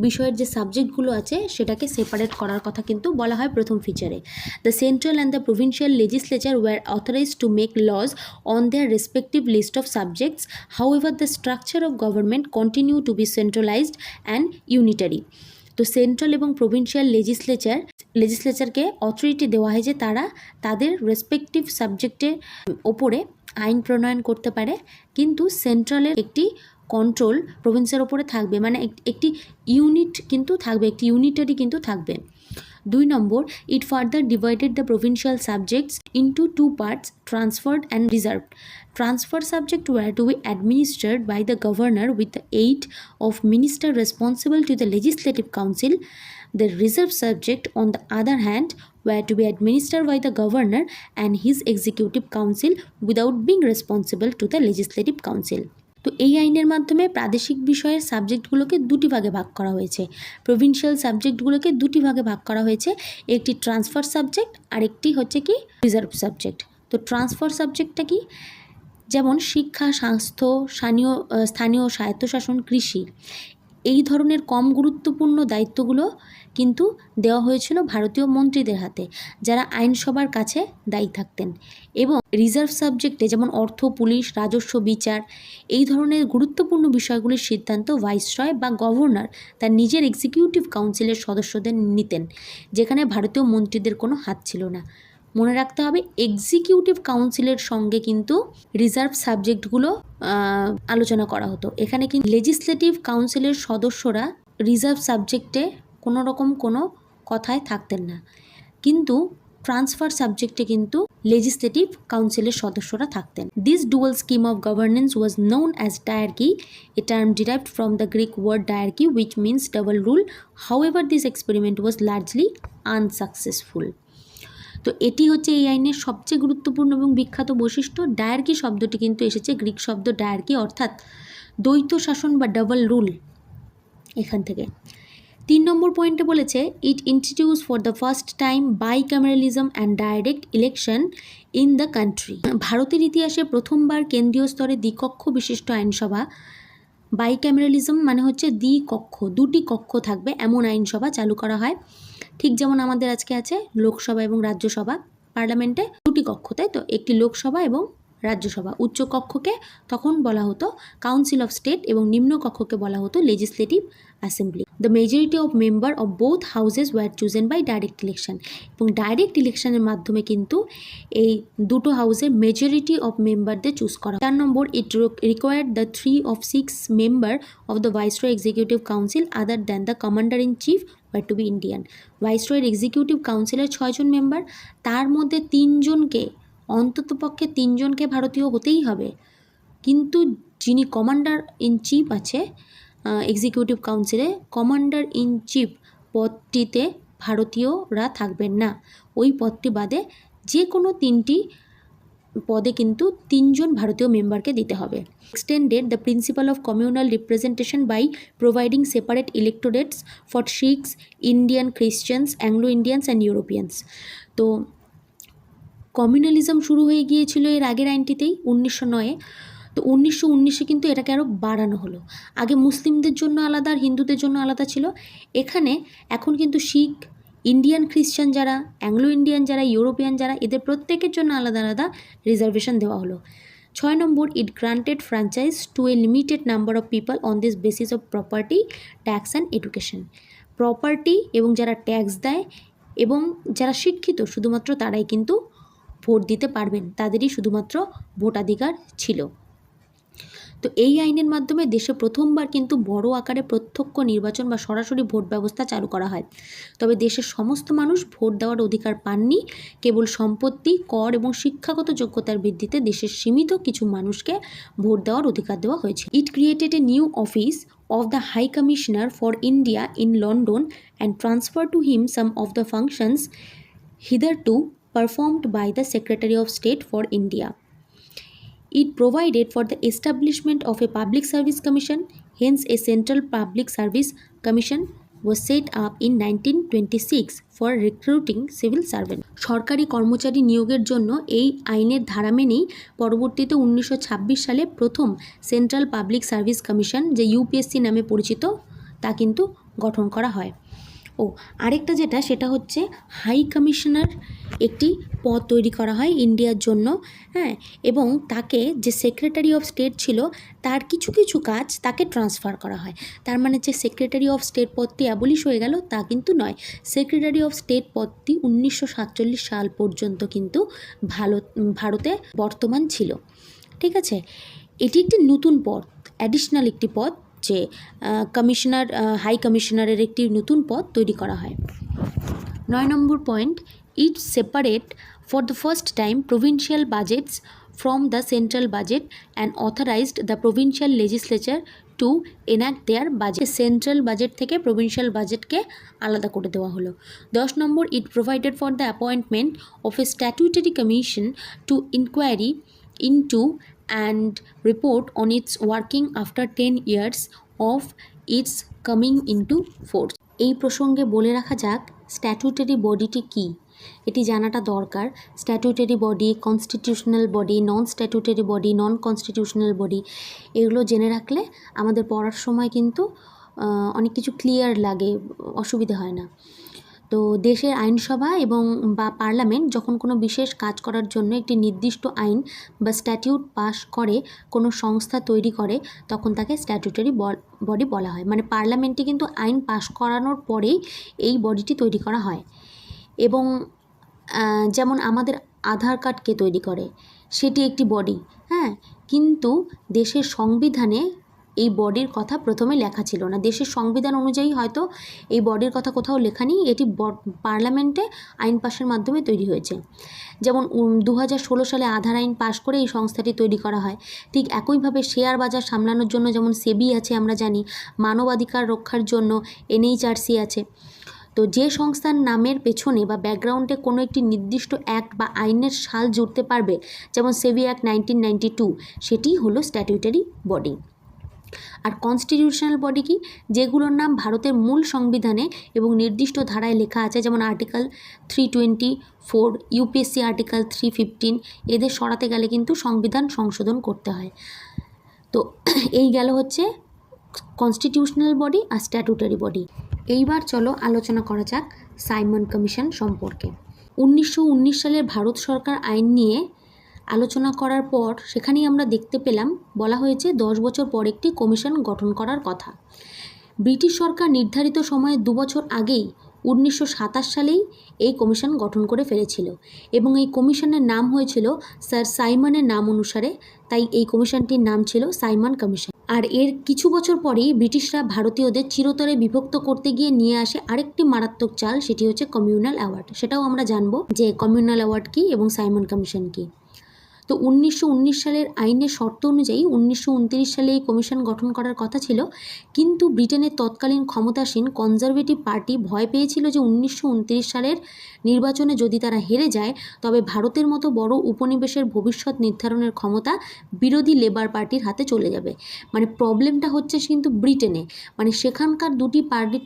বিষয়ের যে সাবজেক্টগুলো আছে সেটাকে সেপারেট করার কথা কিন্তু বলা হয় প্রথম ফিচারে। The central and the provincial legislature were authorised to make laws on their respective list of subjects, however the structure of government continue to be centralised and unitary. তো সেন্ট্রাল এবং প্রভিন্সিয়াল লেজিসলেচারকে অথরিটি দেওয়া হয় যে তারা তাদের রেসপেক্টিভ সাবজেক্টের ওপরে আইন প্রণয়ন করতে পারে, কিন্তু সেন্ট্রালের একটি কন্ট্রোল প্রভিন্সের ওপরে থাকবে, মানে একটি ইউনিট কিন্তু থাকবে, একটি ইউনিটারি কিন্তু থাকবে। 2 নম্বর, it further divided the provincial subjects into 2 parts, transferred and reserved. Transferred subjects were to be administered by the governor with the aid of minister responsible to the legislative council. The reserved subject, on the other hand, were to be administered by the governor and his executive council without being responsible to the legislative council. তো এই আইনের মাধ্যমে প্রাদেশিক বিষয়ের সাবজেক্টগুলোকে দুটি ভাগে ভাগ করা হয়েছে, প্রভিন্সিয়াল সাবজেক্টগুলোকে দুটি ভাগে ভাগ করা হয়েছে, একটি ট্রান্সফার সাবজেক্ট আর একটি হচ্ছে কি রিজার্ভ সাবজেক্ট। তো ট্রান্সফার সাবজেক্টটা কি, যেমন শিক্ষা, স্বাস্থ্য, স্থানীয় স্বায়ত্তশাসন, কৃষি, এই ধরনের কম গুরুত্বপূর্ণ দায়িত্বগুলো কিন্তু দেওয়া হয়েছিল ভারতীয় মন্ত্রীদের হাতে, যারা আইনসভার কাছে দায়ী থাকতেন। এবং রিজার্ভ সাবজেক্টে যেমন অর্থ, পুলিশ, রাজস্ব, বিচার, এই ধরনের গুরুত্বপূর্ণ বিষয়গুলির সিদ্ধান্ত ভাইসরয় বা গভর্নর তার নিজের এক্সিকিউটিভ কাউন্সিলের সদস্যদের নিতেন, যেখানে ভারতীয় মন্ত্রীদের কোনো হাত ছিল না। মনে রাখতে হবে এক্সিকিউটিভ কাউন্সিলের সঙ্গে কিন্তু রিজার্ভ সাবজেক্টগুলো আলোচনা করা হতো। এখানে কিন্তু লেজিসলেটিভ কাউন্সিলের সদস্যরা রিজার্ভ সাবজেক্টে কোনো রকম কোনো কথায় থাকতেন না, কিন্তু ট্রান্সফার সাবজেক্টে কিন্তু লেজিসলেটিভ কাউন্সিলের সদস্যরা থাকতেন। This dual scheme of governance was known as dyarchy, a term derived from the Greek word dyarchy which means double rule. However this experiment was largely unsuccessful. তো এটি হচ্ছে এই আইনের সবচেয়ে গুরুত্বপূর্ণ এবং বিখ্যাত বৈশিষ্ট্য। ডায়ার্কি শব্দটি কিন্তু এসেছে গ্রিক শব্দ ডায়ার্কি, অর্থাৎ দ্বৈত শাসন বা ডাবল রুল, এখান থেকে। 3 নম্বর পয়েন্টে বলেছে, it introduce for the first time bicameralism and direct election in the country. ভারতের ইতিহাসে প্রথমবার কেন্দ্রীয় স্তরে দ্বিকক্ষ বিশিষ্ট আইনসভা, বাইক্যামেরালিজম মানে হচ্ছে দ্বিকক্ষ, দুটি কক্ষ থাকবে এমন আইনসভা চালু করা হয়। ঠিক যেমন আমাদের আজকে আছে লোকসভা এবং রাজ্যসভা, পার্লামেন্টে দুটি কক্ষ, তাই তো, একটি লোকসভা এবং রাজ্যসভা। উচ্চ কক্ষকে তখন বলা হতো কাউন্সিল অফ স্টেট এবং নিম্ন কক্ষকে বলা হতো legislative assembly. The majority of member of both houses were chosen by direct election, এবং ডাইরেক্ট ইলেকশনের মাধ্যমে কিন্তু এই দুটো হাউসের মেজরিটি অফ মেম্বারদের চুজ করা। 4 নম্বর, it required the 3 of 6 member of the viceroy executive council other than the commander in chief to be Indian. ভাইসরয়ের এক্সিকিউটিভ কাউন্সিলের 6 জন মেম্বার, তার মধ্যে 3 জনকে, অন্ততপক্ষে 3 জনকে ভারতীয় হতেই হবে, কিন্তু যিনি কমান্ডার ইন চিফ আছে এক্সিকিউটিভ কাউন্সিলে, কমান্ডার ইন চিফ পদটিতে ভারতীয়রা থাকবেন না। ওই পদটি বাদে যে কোনো 3টি পদে কিন্তু 3 জন ভারতীয় মেম্বারকে দিতে হবে। Extended the principal of communal representation by providing separate electorates for Sikhs, Indian Christians, Anglo Indians and Europeans. তো কমিউনালিজম শুরু হয়ে গিয়েছিল এর আগের আইনটিতেই 1909-এ। তো 1919-এ কিন্তু এটাকে আরও বাড়ানো হলো। আগে মুসলিমদের জন্য আলাদা আর হিন্দুদের জন্য আলাদা ছিল, এখানে এখন কিন্তু শিখ, ইন্ডিয়ান খ্রিশ্চান যারা, অ্যাংলো ইন্ডিয়ান যারা, ইউরোপিয়ান যারা, এদের প্রত্যেকের জন্য আলাদা আলাদা রিজার্ভেশন দেওয়া হলো। 6 নম্বর, it granted franchise to a limited number of people on this basis of property, tax and education. Property এবং যারা ট্যাক্স দেয় এবং যারা শিক্ষিত শুধুমাত্র তারাই কিন্তু ভোট দিতে পারবেন, তাদেরই শুধুমাত্র ভোটাধিকার ছিল। তো এই আইনের মাধ্যমে দেশে প্রথমবার কিন্তু বড় আকারে প্রত্যক্ষ নির্বাচন বা সরাসরি ভোট ব্যবস্থা চালু করা হয়। তবে দেশের সমস্ত মানুষ ভোট দেওয়ার অধিকার পাননি, কেবল সম্পত্তি, কর এবং শিক্ষাগত যোগ্যতার ভিত্তিতে দেশের সীমিত কিছু মানুষকে ভোট দেওয়ার অধিকার দেওয়া হয়েছে। It created a new office of the High Commissioner for India in London and transferred to him some of the functions hitherto performed by the Secretary of State for India. It provided for the establishment of a Public Service Commission, hence a Central Public Service Commission was set up in 1926 for recruiting civil servants. সরকারি কর্মচারী নিয়োগের জন্য এই আইনের ধারা মেনেই পরবর্তীতে 1926 সালে প্রথম সেন্ট্রাল পাবলিক সার্ভিস কমিশন, যে ইউপিএসসি নামে পরিচিত, তা কিন্তু গঠন করা হয়। আরেকটা যেটা, সেটা হচ্ছে হাই কমিশনার একটি পদ তৈরি করা হয় ইন্ডিয়ার জন্য, হ্যাঁ, এবং তাকে যে সেক্রেটারি অফ স্টেট ছিল তার কিছু কিছু কাজ তাকে ট্রান্সফার করা হয়। তার মানে যে সেক্রেটারি অফ স্টেট পদটি অ্যাবলিশ হয়ে গেল তা কিন্তু নয়। সেক্রেটারি অফ স্টেট পদটি 1947 সাল পর্যন্ত কিন্তু ভারতে বর্তমান ছিল। ঠিক আছে, এটি একটি নতুন পদ, অ্যাডিশনাল একটি পদ, যে কমিশনার, হাই কমিশনারের একটি নতুন পদ তৈরি করা হয়। 9 নম্বর point, it separate for the first time provincial budgets from the central budget and authorised the provincial legislature to enact their budget. Central budget থেকে প্রভিন্সিয়াল বাজেটকে আলাদা করে দেওয়া হলো। 10 নম্বর, it provided for the appointment of a statutory commission to inquiry into and report on its working after 10 years of its coming into force. এই প্রসঙ্গে বলে রাখা যাক স্ট্যাটুটরি বডিটি কী, এটি জানাটা দরকার। স্ট্যাটুটরি বডি, কনস্টিটিউশনাল বডি, নন স্ট্যাটুটরি বডি, নন constitutional body, এগুলো জেনে রাখলে আমাদের পড়ার সময় কিন্তু অনেক কিছু ক্লিয়ার লাগে, অসুবিধা হয় না। তো দেশের আইনসভা এবং বা পার্লামেন্ট যখন কোনো বিশেষ কাজ করার জন্য একটি নির্দিষ্ট আইন বা স্ট্যাটিউট পাস করে, কোনো সংস্থা তৈরি করে, তখন তাকে স্ট্যাটুটরি বডি বলা হয়। মানে পার্লামেন্টে কিন্তু আইন পাস করানোর পরেই এই বডিটি তৈরি করা হয়। এবং যেমন আমাদের আধার কার্ডকে তৈরি করে, সেটি একটি বডি, হ্যাঁ, কিন্তু দেশের সংবিধানে এই বডির কথা প্রথমে লেখা ছিল না। দেশের সংবিধান অনুযায়ী হয়তো এই বডির কথা কোথাও লেখা নেই, এটি পার্লামেন্টে আইন পাশের মাধ্যমে তৈরি হয়েছে। যেমন 2016 সালে আধার আইন পাশ করে এই সংস্থাটি তৈরি করা হয়। ঠিক একইভাবে শেয়ার বাজার সামলানোর জন্য যেমন সেবি আছে আমরা জানি, মানবাধিকার রক্ষার জন্য এনএইচআরসি আছে। তো যে সংস্থার নামের পেছনে বা ব্যাকগ্রাউন্ডে কোনো একটি নির্দিষ্ট অ্যাক্ট বা আইনের সাল জুড়তে পারবে, যেমন সেবি অ্যাক্ট 1992, সেটিই হলো স্ট্যাটুটরি বডি। আর কনস্টিটিউশনাল বডি কি? যেগুলোর নাম ভারতের মূল সংবিধানে এবং নির্দিষ্ট ধারায় লেখা আছে, যেমন আর্টিকেল 324, ইউপিএসসি আর্টিকেল 315, এদের সরাতে গেলে কিন্তু সংবিধান সংশোধন করতে হয়। তো এই গেল হচ্ছে কনস্টিটিউশনাল বডি আর স্ট্যাটুটরি বডি। এইবার চলো আলোচনা করা যাক সাইমন কমিশন সম্পর্কে। 1919 সালের ভারত সরকার আইন নিয়ে আলোচনা করার পর সেখানেই আমরা দেখতে পেলাম বলা হয়েছে 10 বছর পর একটি কমিশন গঠন করার কথা। ব্রিটিশ সরকার নির্ধারিত সময়ে 2 বছর আগেই 1927 সালেই এই কমিশন গঠন করে ফেলেছিল এবং এই কমিশনের নাম হয়েছিল স্যার সাইমনের নাম অনুসারে, তাই এই কমিশনটির নাম ছিল সাইমন কমিশন। আর এর কিছু বছর পরেই ব্রিটিশরা ভারতীয়দের চিরতরে বিভক্ত করতে গিয়ে নিয়ে আসে আরেকটি মারাত্মক চাল, সেটি হচ্ছে কমিউনাল অ্যাওয়ার্ড। সেটাও আমরা জানবো যে কমিউনাল অ্যাওয়ার্ড কী এবং সাইমন কমিশন কী। তো 1919 সালের আইনের শর্ত অনুযায়ী 1929 সালে এই কমিশন গঠন করার কথা ছিল, কিন্তু ব্রিটেনের তৎকালীন ক্ষমতাসীন কনজারভেটিভ পার্টি ভয় পেয়েছিল যে 1929 সালের নির্বাচনে যদি তারা হেরে যায় তবে ভারতের মতো বড় উপনিবেশের ভবিষ্যৎ নির্ধারণের ক্ষমতা বিরোধী লেবার পার্টির হাতে চলে যাবে। মানে প্রবলেমটা হচ্ছে কিন্তু ব্রিটেনে, মানে সেখানকার দুটি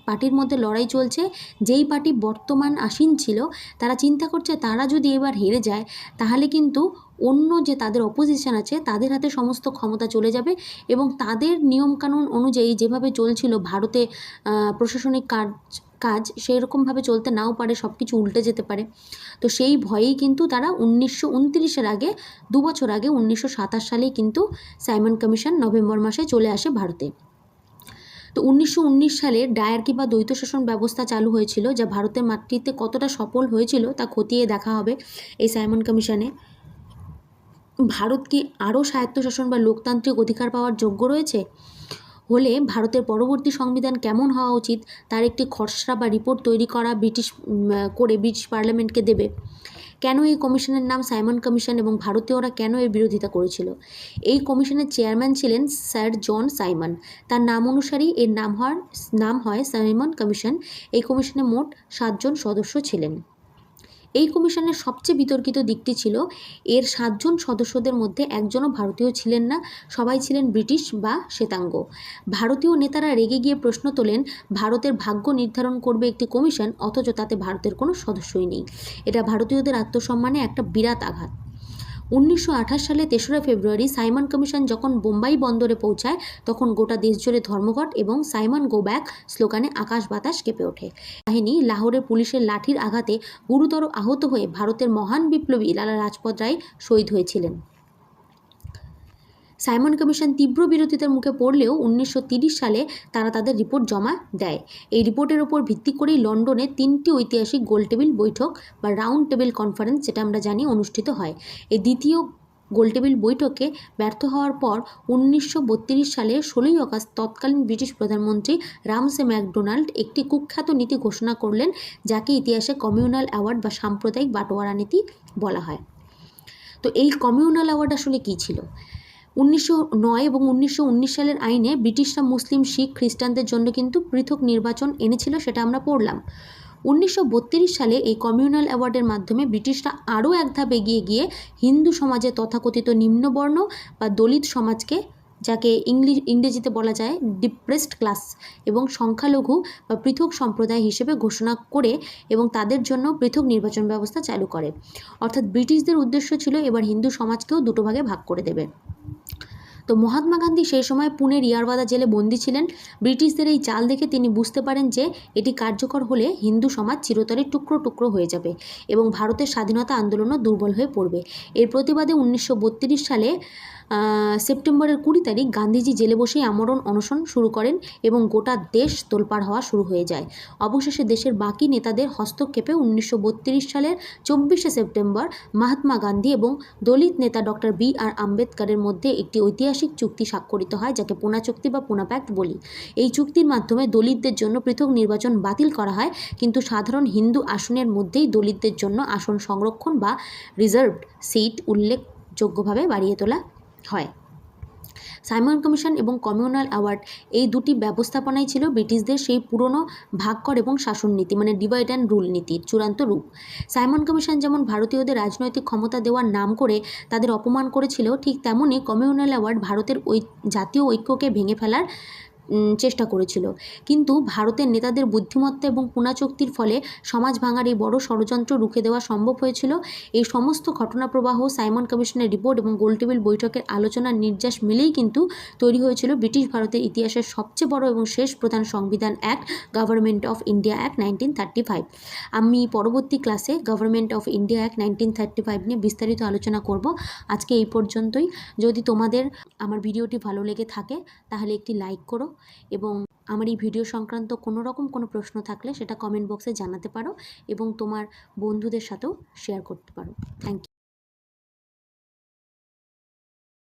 পার্টির মধ্যে লড়াই চলছে। যেই পার্টি বর্তমান আসীন ছিল তারা চিন্তা করছে তারা যদি এবার হেরে যায় তাহলে কিন্তু অন্য যে তাদের অপোজিশন আছে তাদের হাতে সমস্ত ক্ষমতা চলে যাবে এবং তাদের নিয়মকানুন অনুযায়ী যেভাবে চলছিল ভারতে প্রশাসনিক কাজ সেই রকমভাবে চলতে নাও পারে, সব কিছু উল্টে যেতে পারে। তো সেই ভয়েই কিন্তু তারা 1929-এর আগে 2 বছর আগে 1927 সালেই কিন্তু সাইমন কমিশন নভেম্বর মাসে চলে আসে ভারতে। তো 1919 সালে ডায়ার্কি বা দ্বৈত শাসন ব্যবস্থা চালু হয়েছিল, যা ভারতের মাতৃত্বে কতটা সফল হয়েছিল তা খতিয়ে দেখা হবে এই সাইমন কমিশনে। ভারত কি আরও স্বায়ত্তশাসন বা লোকতান্ত্রিক অধিকার পাওয়ার যোগ্য রয়েছে? হলে ভারতের পরবর্তী সংবিধান কেমন হওয়া উচিত তার একটি খসড়া বা রিপোর্ট তৈরি করা ব্রিটিশ পার্লামেন্টকে দেবে। কেন এই কমিশনের নাম সাইমন কমিশন এবং ভারতীয়রা কেন এর বিরোধিতা করেছিল? এই কমিশনের চেয়ারম্যান ছিলেন স্যার জন সাইমন, তার নাম অনুসারেই এর নাম হয় সাইমন কমিশন। এই কমিশনে মোট 7 জন সদস্য ছিলেন। এই কমিশনের সবচেয়ে বিতর্কিত দিকটি ছিল এর 7 জন সদস্যদের মধ্যে একজনও ভারতীয় ছিলেন না, সবাই ছিলেন ব্রিটিশ বা শ্বেতাঙ্গ। ভারতীয় নেতারা রেগে গিয়ে প্রশ্ন তোলেন, ভারতের ভাগ্য নির্ধারণ করবে একটি কমিশন, অথচ তাতে ভারতের কোনো সদস্যই নেই। এটা ভারতীয়দের আত্মসম্মানে একটা বিরাট আঘাত। 1928 সালে 3রা ফেব্রুয়ারি সাইমন কমিশন যখন বোম্বাই বন্দরে পৌঁছায়, তখন গোটা দেশ জুড়ে ধর্মঘট এবং সাইমন গো ব্যাক স্লোগানে আকাশ বাতাস কেঁপে ওঠে। কাহিনী, লাহোরে পুলিশের লাঠির আঘাতে গুরুতর আহত হয়ে ভারতের মহান বিপ্লবী লালা লাজপত রায় শহীদ হয়েছিলেন। সাইমন কমিশন তীব্র বিরোধিতার মুখে পড়লেও 1930 সালে তারা তাদের রিপোর্ট জমা দেয়। এই রিপোর্টের ওপর ভিত্তি করেই লন্ডনে 3টি ঐতিহাসিক গোলটেবিল বৈঠক বা রাউন্ড টেবিল কনফারেন্স, যেটা আমরা জানি, অনুষ্ঠিত হয়। এই দ্বিতীয় গোলটেবিল বৈঠকে ব্যর্থ হওয়ার পর 1932 সালে 16ই আগস্ট তৎকালীন ব্রিটিশ প্রধানমন্ত্রী রামসে ম্যাকডোনাল্ড একটি কুখ্যাত নীতি ঘোষণা করলেন, যাকে ইতিহাসে কমিউনাল অ্যাওয়ার্ড বা সাম্প্রদায়িক বাটোয়ারা নীতি বলা হয়। তো এই কমিউনাল অ্যাওয়ার্ড আসলে কী ছিল? 1909 এবং 1919 সালের আইনে ব্রিটিশরা মুসলিম, শিখ, খ্রিস্টানদের জন্য কিন্তু পৃথক নির্বাচন এনেছিল, সেটা আমরা পড়লাম। 1932 সালে এই কমিউনাল অ্যাওয়ার্ডের মাধ্যমে ব্রিটিশরা আরও এক ধাপ এগিয়ে গিয়ে হিন্দু সমাজে তথাকথিত নিম্নবর্ণ বা দলিত সমাজকে, যাকে ইংরেজিতে বলা যায় ডিপ্রেসড ক্লাস, এবং সংখ্যালঘু বা পৃথক সম্প্রদায় হিসেবে ঘোষণা করে এবং তাদের জন্য পৃথক নির্বাচন ব্যবস্থা চালু করে। অর্থাৎ ব্রিটিশদের উদ্দেশ্য ছিল এবার হিন্দু সমাজকেও দুটো ভাগে ভাগ করে দেবে। তো মহাত্মা গান্ধী সেই সময় পুনের ইয়ারওয়াদা জেলে বন্দী ছিলেন। ব্রিটিশদের এই চাল দেখে তিনি বুঝতে পারেন যে এটি কার্যকর হলে হিন্দু সমাজ চিরতরে টুকরো টুকরো হয়ে যাবে এবং ভারতের স্বাধীনতা আন্দোলনও দুর্বল হয়ে পড়বে। এর প্রতিবাদে 1932 সালে সেপ্টেম্বরের 20 তারিখ গান্ধীজি জেলে বসেই আমরণ অনশন শুরু করেন এবং গোটা দেশ তোলপাড় হওয়া শুরু হয়ে যায়। অবশেষে দেশের বাকি নেতাদের হস্তক্ষেপে 1932 সালের 24শে সেপ্টেম্বর মহাত্মা গান্ধী এবং দলিত নেতা ডক্টর B.R. আম্বেদকরের মধ্যে একটি ঐতিহাসিক চুক্তি স্বাক্ষরিত হয়, যাকে পুনা চুক্তি বা পুনা প্যাক্ট বলি। এই চুক্তির মাধ্যমে দলিতদের জন্য পৃথক নির্বাচন বাতিল করা হয়, কিন্তু সাধারণ হিন্দু আসনের মধ্যেই দলিতদের জন্য আসন সংরক্ষণ বা রিজার্ভড সিট উল্লেখযোগ্যভাবে বাড়িয়ে তোলা হয়। সাইমন কমিশন এবং কমিউনাল অ্যাওয়ার্ড, এই দুটি ব্যবস্থাপনাই ছিল ব্রিটিশদের সেই পুরনো ভাগ কর এবং শাসন নীতি, মানে ডিভাইড অ্যান্ড রুল নীতির চূড়ান্ত রূপ। সাইমন কমিশন যেমন ভারতীয়দের রাজনৈতিক ক্ষমতা দেওয়ার নাম করে তাদের অপমান করেছিল, ঠিক তেমনই কমিউনাল অ্যাওয়ার্ড ভারতের জাতীয় ঐক্যকে ভেঙে ফেলার চেষ্টা করেছিল। কিন্তু ভারতের নেতাদের বুদ্ধিমত্তা এবং পুনা চুক্তির ফলে সমাজ ভাঙার এই বড় ষড়যন্ত্র রুখে দেওয়া সম্ভব হয়েছিল। এই সমস্ত ঘটনা প্রবাহ, সাইমন কমিশনের রিপোর্ট এবং গোলটেবিল বৈঠকের আলোচনার নির্যাস মিলেই কিন্তু তৈরি হয়েছিল ব্রিটিশ ভারতের ইতিহাসের সবচেয়ে বড় এবং শেষ প্রধান সংবিধান act, government of India act 1935। আমি পরবর্তী ক্লাসে গভর্নমেন্ট অফ ইন্ডিয়া অ্যাক্ট 1935 নিয়ে বিস্তারিত আলোচনা করব। আজকে এই পর্যন্তই। যদি তোমাদের আমার ভিডিওটি ভালো লেগে থাকে তাহলে একটি লাইক করো এবং আমার এই ভিডিও সংক্রান্ত কোনো প্রশ্ন থাকলে সেটা কমেন্ট বক্সে জানাতে পারো এবং তোমার বন্ধুদের সাথেও শেয়ার করতে পারো। Thank you.